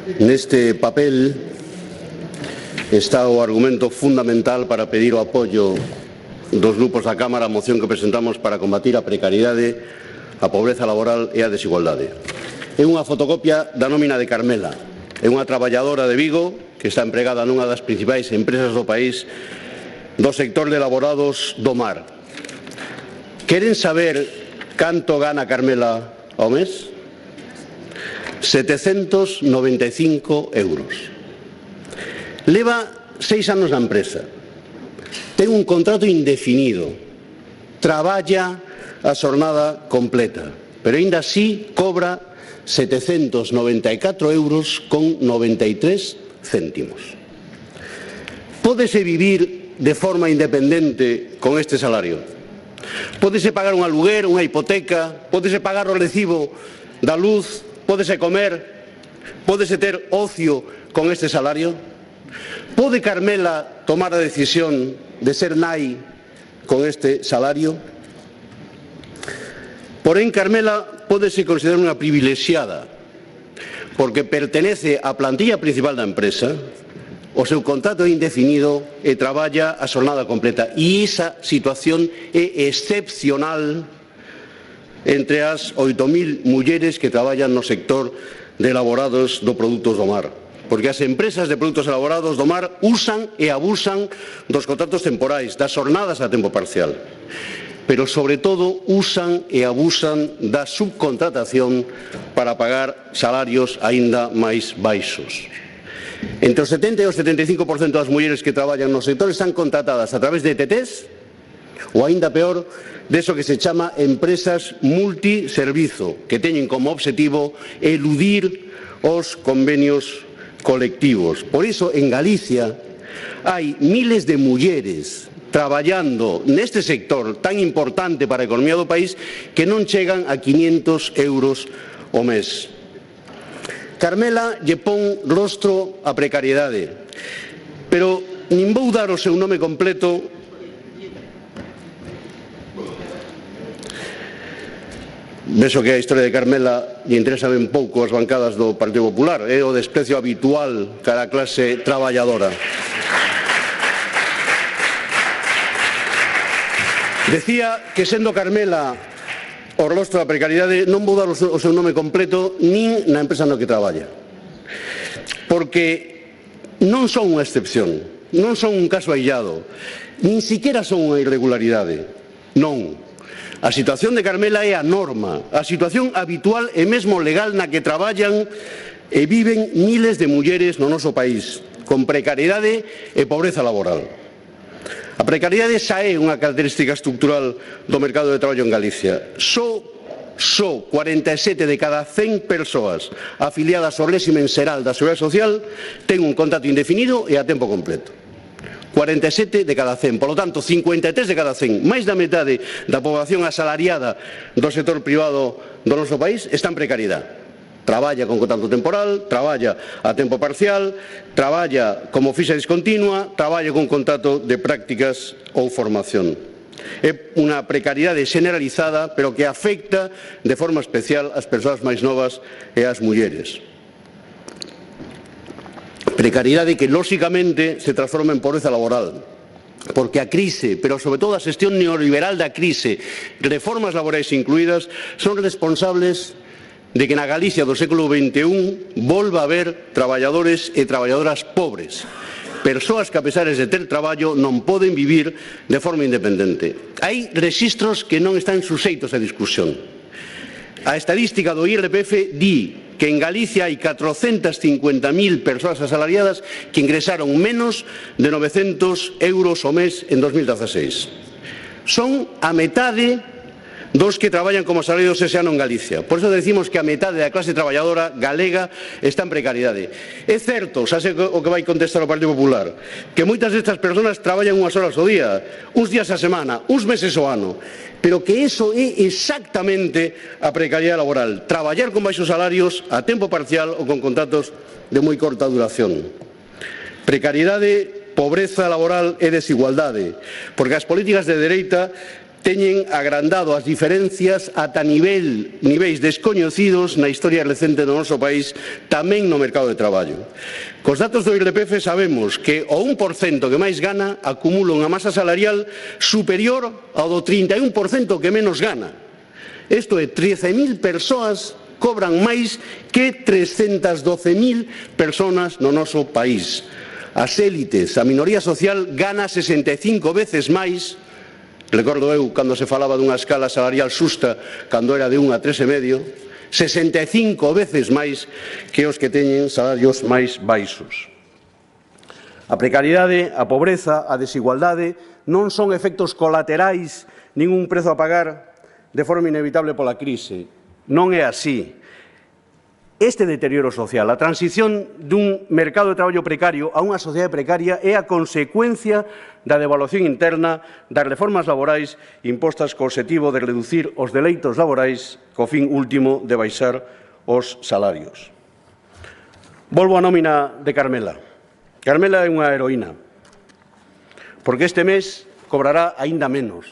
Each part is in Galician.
Neste papel está o argumento fundamental para pedir o apoio dos grupos da Cámara á moción que presentamos para combatir a precariedade, a pobreza laboral e a desigualdade. É unha fotocopia da nómina de Carmela. É unha traballadora de Vigo que está empregada nunha das principais empresas do país do sector de elaborados do mar. Queren saber canto gana Carmela ao mes? 795 euros. Leva 6 anos na empresa. Ten un contrato indefinido. Traballa a xornada completa. Pero aínda así cobra 794 euros con 93 céntimos. Pódese vivir de forma independente con este salario? Pódese pagar un aluguer, unha hipoteca? Pódese pagar o recibo da luz? Pódese comer? Pódese ter ocio con este salario? Pode Carmela tomar a decisión de ser nai con este salario? Porén, Carmela pódese considerar unha privilexiada porque pertenece á plantilla principal da empresa, o seu contrato é indefinido e traballa a xornada completa. E esa situación é excepcional entre as 8.000 mulleres que traballan no sector de elaborados do produtos do mar. Porque as empresas de produtos elaborados do mar usan e abusan dos contratos temporais, das xornadas a tempo parcial. Pero, sobre todo, usan e abusan da subcontratación para pagar salarios aínda máis baixos. Entre o 70 e o 75% das mulleres que traballan no sector están contratadas a través de ETTs ou, aínda peor, deso que se chama empresas multiservizo, que teñen como obxectivo eludir os convenios colectivos. Por iso, en Galicia, hai miles de mulleres traballando neste sector tan importante para a economía do país que non chegan a 500 euros o mes. Carmela lle pon rostro á precariedade, pero nin vou dar o seu nome completo. Vexo que a historia de Carmela lle interesa ben pouco as bancadas do Partido Popular. É o desprecio habitual cara a clase traballadora. Decía que, sendo Carmela o rostro da precariedade, non vou dar o seu nome completo nin na empresa no que traballa. Porque non son unha excepción, non son un caso aillado, nin siquiera son unha irregularidade. Non. A situación de Carmela é a norma, a situación habitual e mesmo legal na que traballan e viven miles de mulleres no noso país, con precariedade e pobreza laboral. A precariedade xa é unha característica estructural do mercado de traballo en Galicia. Só 47 de cada 100 persoas afiliadas ao réximen xeral da Seguridade Social ten un contrato indefinido e a tempo completo. 47 de cada 100, por lo tanto, 53 de cada 100, máis da metade da poboación asalariada do sector privado do noso país está en precariedade. Traballa con contrato temporal, traballa a tempo parcial, traballa como fixa discontinua, traballa con contrato de prácticas ou formación. É unha precariedade generalizada, pero que afecta de forma especial as persoas máis novas e as mulleres. Precariedade que, lóxicamente, se transforma en pobreza laboral, porque a crise, pero sobre todo a xestión neoliberal da crise, reformas laborais incluídas, son responsables de que na Galicia do século XXI volva a haber traballadores e traballadoras pobres, persoas que, a pesar de ter traballo, non poden vivir de forma independente. Hai rexistros que non están suxeitos a discusión. A estadística do IRPF di que en Galicia hai 450.000 persoas asalariadas que ingresaron menos de 900 euros ao mes en 2016. Son a metade dos que traballan como asalariados ese ano en Galicia. Por iso decimos que a metade da clase traballadora galega está en precariedade. É certo, xa sei o que vai contestar o Partido Popular, que moitas destas persoas traballan unhas horas ao día, uns días á semana, uns meses ao ano, pero que iso é exactamente a precariedade laboral, traballar con baixos salarios a tempo parcial ou con contratos de moi corta duración. Precariedade, pobreza laboral e desigualdade, porque as políticas de dereita teñen agrandado as diferencias ata niveis descoñecidos na historia recente do noso país, tamén no mercado de traballo. Cos datos do IRPF sabemos que o 1% que máis gana acumula unha masa salarial superior ao do 31% que menos gana. Isto é, 13.000 persoas cobran máis que 312.000 persoas no noso país. As élites, a minoría social, gana 65 veces máis. Recordo eu cando se falaba dunha escala salarial xusta, cando era de 1 a 3,5, 65 veces máis que os que teñen salarios máis baixos. A precariedade, a pobreza, a desigualdade non son efectos colaterais nin un prezo a pagar de forma inevitable pola crise. Non é así. Este deterioro social, a transición dun mercado de traballo precario a unha sociedade precaria é a consecuencia da devaluación interna, das reformas laborais impostas co obxectivo de reducir os deleitos laborais co fin último de baixar os salarios. Volvo á nómina de Carmela. Carmela é unha heroína, porque este mes cobrará aínda menos.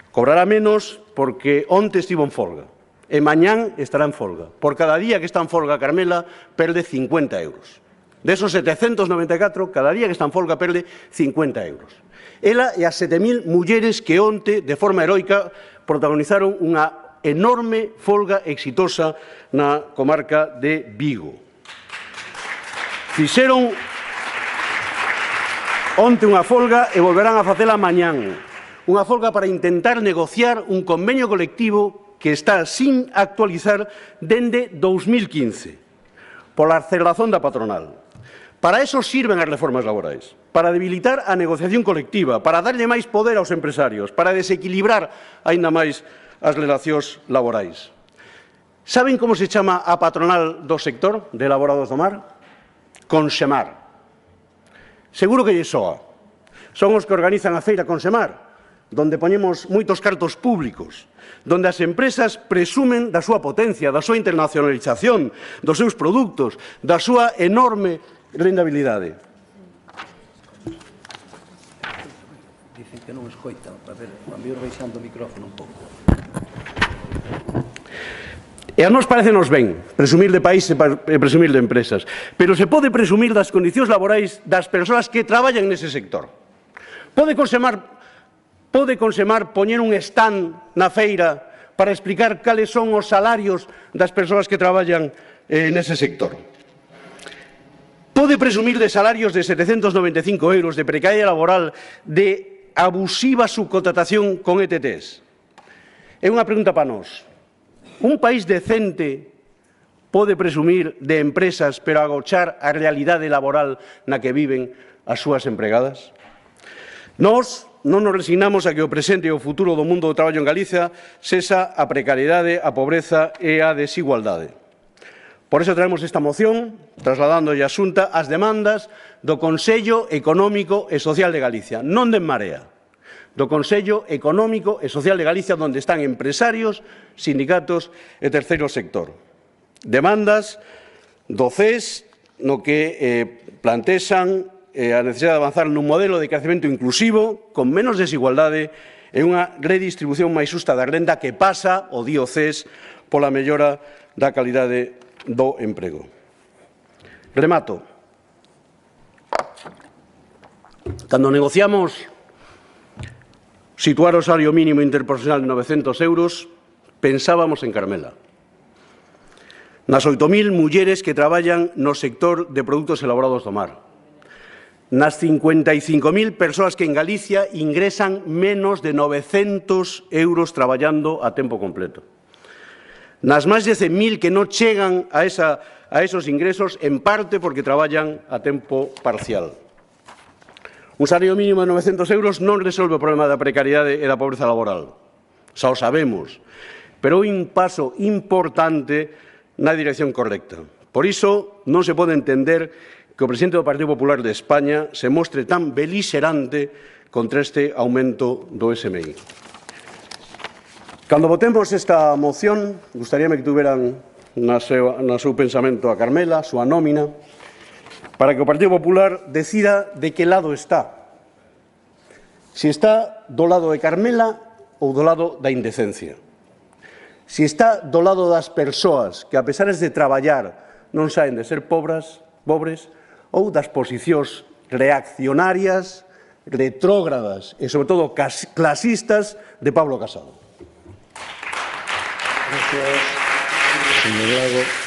Cobrará menos porque onte estivo en folga. E mañán estará en folga. Por cada día que está en folga Carmela, perde 50 euros. De esos 794, cada día que está en folga perde 50 euros. Ela e as 7.000 mulleres que onte, de forma heroica, protagonizaron unha enorme folga exitosa na comarca de Vigo. Fixeron onte unha folga e volverán a facela mañán. Unha folga para intentar negociar un convenio colectivo que está sin actualizar dende 2015, pola cerrazón da patronal. Para eso sirven as reformas laborais, para debilitar a negociación colectiva, para darlle máis poder aos empresarios, para desequilibrar aínda máis as relacións laborais. Saben como se chama a patronal do sector de elaborados do mar? Consemar. Seguro que lle soa. Son os que organizan a feira Consemar, donde poñemos moitos cartos públicos, donde as empresas presumen da súa potencia, da súa internacionalización, dos seus produtos, da súa enorme rentabilidade. Dicen que non escoitan, a ver, cando ir baixando o micrófono un pouco. E a nós parecenos ben presumir de país e presumir de empresas, pero se pode presumir das condicións laborais das persoas que traballan nese sector. Pode Consemar poñer un stand na feira para explicar cales son os salarios das persoas que traballan nese sector. Pode presumir de salarios de 795 euros, de precariedade laboral, de abusiva subcontratación con ETTs. É unha pregunta para nós. Un país decente pode presumir de empresas pero agochar a realidade laboral na que viven as súas empregadas? Nós non nos resignamos a que o presente e o futuro do mundo do traballo en Galicia sexa a precariedade, a pobreza e a desigualdade. Por iso traemos esta moción, trasladándolle a Xunta as demandas do Consello Económico e Social de Galicia, non de En Marea, do Consello Económico e Social de Galicia, onde están empresarios, sindicatos e terceiro sector. Demandas do CES, no que plantexan a necesidade de avanzar nun modelo de crecemento inclusivo, con menos desigualdade e unha redistribución máis xusta da renda que pasa, o di o CES, pola mellora da calidade do emprego. Remato. Cando negociamos situar o salario mínimo interprofesional de 900 euros, pensábamos en Carmela. Nas 8.000 mulleres que traballan no sector de produtos elaborados do mar. Nas 55.000 persoas que en Galicia ingresan menos de 900 euros traballando a tempo completo. Nas máis de 100.000 que non chegan a esos ingresos, en parte porque traballan a tempo parcial. Un salario mínimo de 900 euros non resolve o problema da precariedade e da pobreza laboral. Xa o sabemos, pero é un paso importante na dirección correcta. Por iso, non se pode entender que o presidente do Partido Popular de España se mostre tan beligerante contra este aumento do SMI. Cando votemos esta moción, gustaríame que tuveran no seu pensamento a Carmela, a súa nómina, para que o Partido Popular decida de que lado está. Se está do lado de Carmela ou do lado da indecencia. Se está do lado das persoas que, a pesar de traballar, non saen de ser pobres, ou das posicións reaccionarias, retrógradas e, sobre todo, clasistas de Pablo Casado. Gracias, señor Lago.